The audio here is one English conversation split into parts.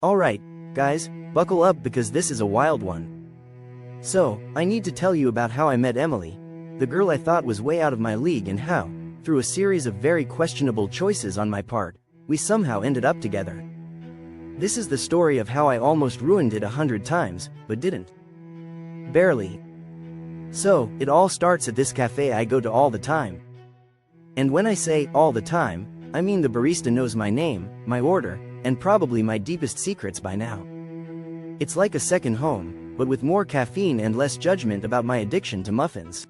Alright, guys, buckle up because this is a wild one. So, I need to tell you about how I met Emily, the girl I thought was way out of my league, and how, through a series of very questionable choices on my part, we somehow ended up together. This is the story of how I almost ruined it 100 times, but didn't. Barely. So, it all starts at this cafe I go to all the time. And when I say all the time, I mean the barista knows my name, my order, and probably my deepest secrets by now. It's like a second home, but with more caffeine and less judgment about my addiction to muffins.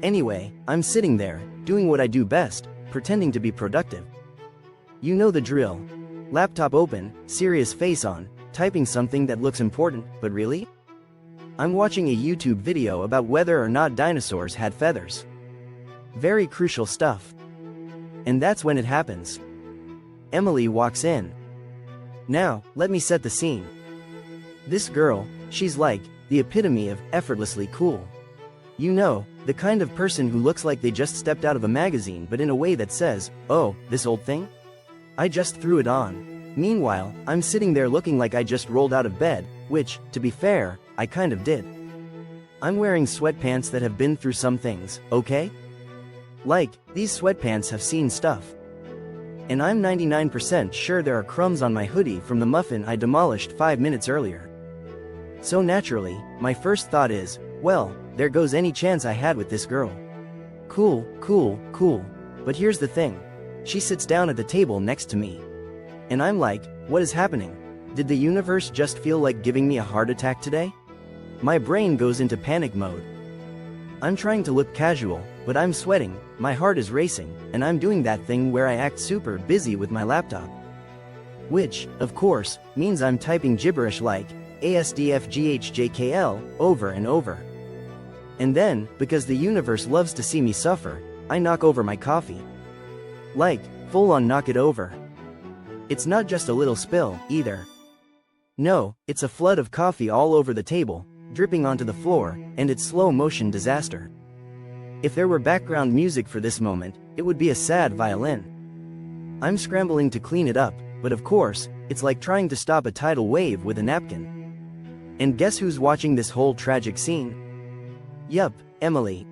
Anyway, I'm sitting there, doing what I do best, pretending to be productive. You know the drill. Laptop open, serious face on, typing something that looks important, but really? I'm watching a YouTube video about whether or not dinosaurs had feathers. Very crucial stuff. And that's when it happens. Emily walks in. Now, let me set the scene. This girl, she's like the epitome of effortlessly cool. You know, the kind of person who looks like they just stepped out of a magazine, but in a way that says, "Oh, this old thing? I just threw it on." Meanwhile, I'm sitting there looking like I just rolled out of bed, which, to be fair, I kind of did. I'm wearing sweatpants that have been through some things, okay? Like, these sweatpants have seen stuff. And I'm 99% sure there are crumbs on my hoodie from the muffin I demolished 5 minutes earlier. So naturally, my first thought is, well, there goes any chance I had with this girl. Cool. But here's the thing. She sits down at the table next to me. And I'm like, what is happening? Did the universe just feel like giving me a heart attack today? My brain goes into panic mode. I'm trying to look casual, but I'm sweating, my heart is racing, and I'm doing that thing where I act super busy with my laptop. Which, of course, means I'm typing gibberish like ASDFGHJKL over and over. And then, because the universe loves to see me suffer, I knock over my coffee. Like, full on knock it over. It's not just a little spill, either. No, it's a flood of coffee all over the table, dripping onto the floor, and it's slow motion disaster. If there were background music for this moment, it would be a sad violin. I'm scrambling to clean it up, but of course, it's like trying to stop a tidal wave with a napkin. And guess who's watching this whole tragic scene? Yup, Emily.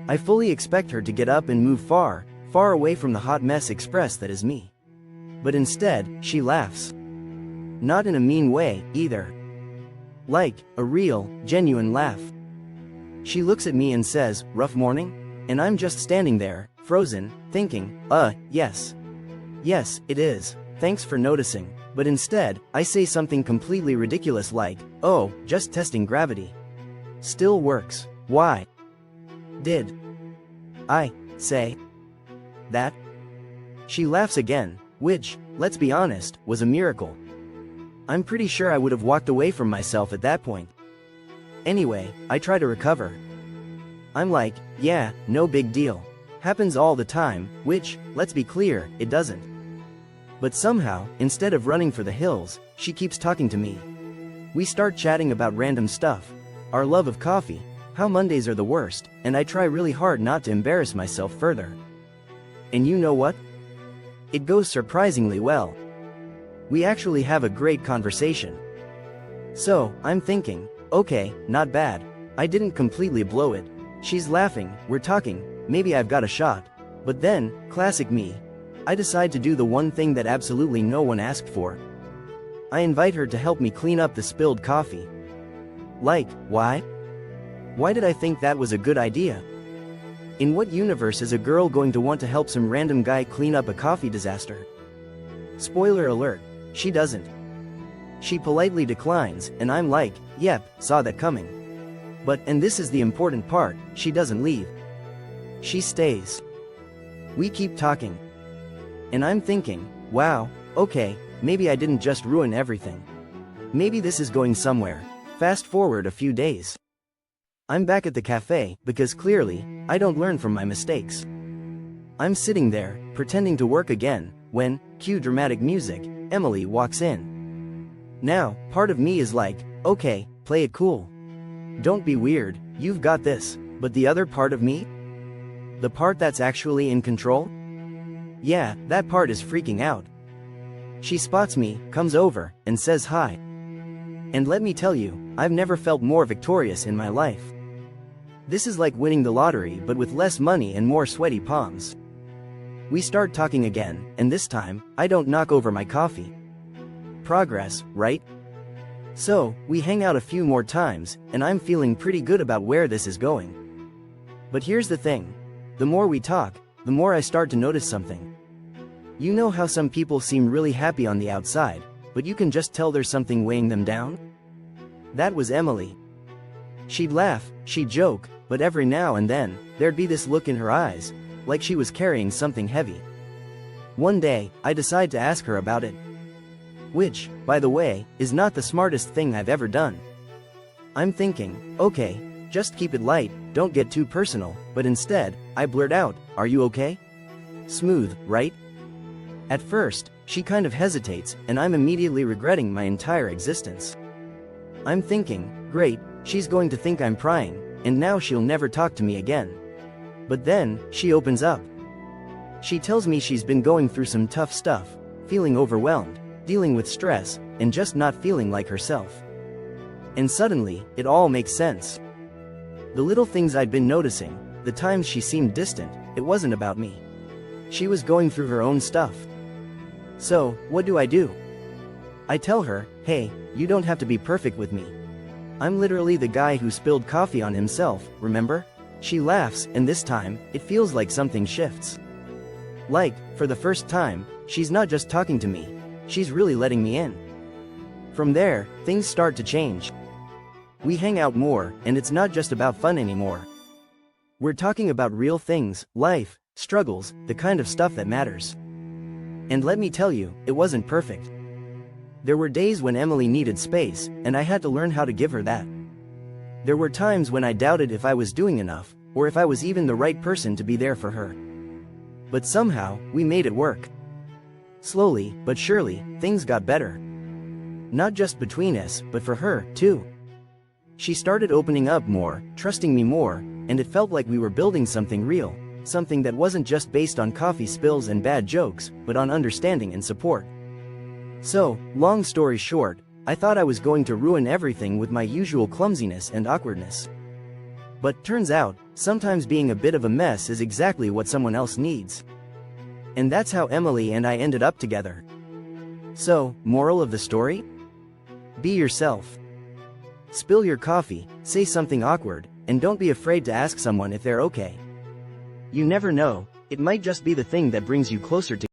I fully expect her to get up and move far away from the hot mess express that is me. But instead, she laughs. Not in a mean way, either. Like, a real, genuine laugh. She looks at me and says, "Rough morning?" And I'm just standing there, frozen, thinking, yes. Yes, it is. Thanks for noticing. But instead, I say something completely ridiculous like, "Oh, just testing gravity." Still works. Why? Did I say that? She laughs again, which, let's be honest, was a miracle. I'm pretty sure I would have walked away from myself at that point. Anyway, I try to recover. I'm like, yeah, no big deal. Happens all the time, which, let's be clear, it doesn't. But somehow, instead of running for the hills, she keeps talking to me. We start chatting about random stuff. Our love of coffee, how Mondays are the worst, and I try really hard not to embarrass myself further. And you know what? It goes surprisingly well. We actually have a great conversation. So, I'm thinking, okay, not bad. I didn't completely blow it. She's laughing, we're talking, maybe I've got a shot. But then, classic me, I decide to do the one thing that absolutely no one asked for. I invite her to help me clean up the spilled coffee. Like, why? Why did I think that was a good idea? In what universe is a girl going to want to help some random guy clean up a coffee disaster? Spoiler alert, she doesn't. She politely declines, and I'm like, yep, saw that coming. But, and this is the important part, she doesn't leave. She stays. We keep talking. And I'm thinking, wow, okay, maybe I didn't just ruin everything. Maybe this is going somewhere. Fast forward a few days. I'm back at the cafe, because clearly, I don't learn from my mistakes. I'm sitting there, pretending to work again, when, cue dramatic music, Emily walks in. Now, part of me is like, okay, play it cool. Don't be weird, you've got this. But the other part of me? The part that's actually in control? Yeah, that part is freaking out. She spots me, comes over, and says hi. And let me tell you, I've never felt more victorious in my life. This is like winning the lottery but with less money and more sweaty palms. We start talking again, and this time, I don't knock over my coffee. Progress, right? So, we hang out a few more times, and I'm feeling pretty good about where this is going. But here's the thing. The more we talk, the more I start to notice something. You know how some people seem really happy on the outside, but you can just tell there's something weighing them down? That was Emily. She'd laugh, she'd joke, but every now and then, there'd be this look in her eyes, like she was carrying something heavy. One day, I decide to ask her about it. Which, by the way, is not the smartest thing I've ever done. I'm thinking, okay, just keep it light, don't get too personal, but instead, I blurt out, "Are you okay?" Smooth, right? At first, she kind of hesitates, and I'm immediately regretting my entire existence. I'm thinking, great, she's going to think I'm prying, and now she'll never talk to me again. But then, she opens up. She tells me she's been going through some tough stuff, feeling overwhelmed, dealing with stress, and just not feeling like herself. And suddenly, it all makes sense. The little things I'd been noticing, the times she seemed distant, it wasn't about me. She was going through her own stuff. So, what do? I tell her, hey, you don't have to be perfect with me. I'm literally the guy who spilled coffee on himself, remember? She laughs, and this time, it feels like something shifts. Like, for the first time, she's not just talking to me, she's really letting me in. From there, things start to change. We hang out more, and it's not just about fun anymore. We're talking about real things, life, struggles, the kind of stuff that matters. And let me tell you, it wasn't perfect. There were days when Emily needed space, and I had to learn how to give her that. There were times when I doubted if I was doing enough, or if I was even the right person to be there for her. But somehow, we made it work. Slowly, but surely, things got better. Not just between us, but for her, too. She started opening up more, trusting me more, and it felt like we were building something real, something that wasn't just based on coffee spills and bad jokes, but on understanding and support. So, long story short, I thought I was going to ruin everything with my usual clumsiness and awkwardness. But turns out, sometimes being a bit of a mess is exactly what someone else needs. And that's how Emily and I ended up together. So, moral of the story? Be yourself. Spill your coffee, say something awkward, and don't be afraid to ask someone if they're okay. You never know, it might just be the thing that brings you closer to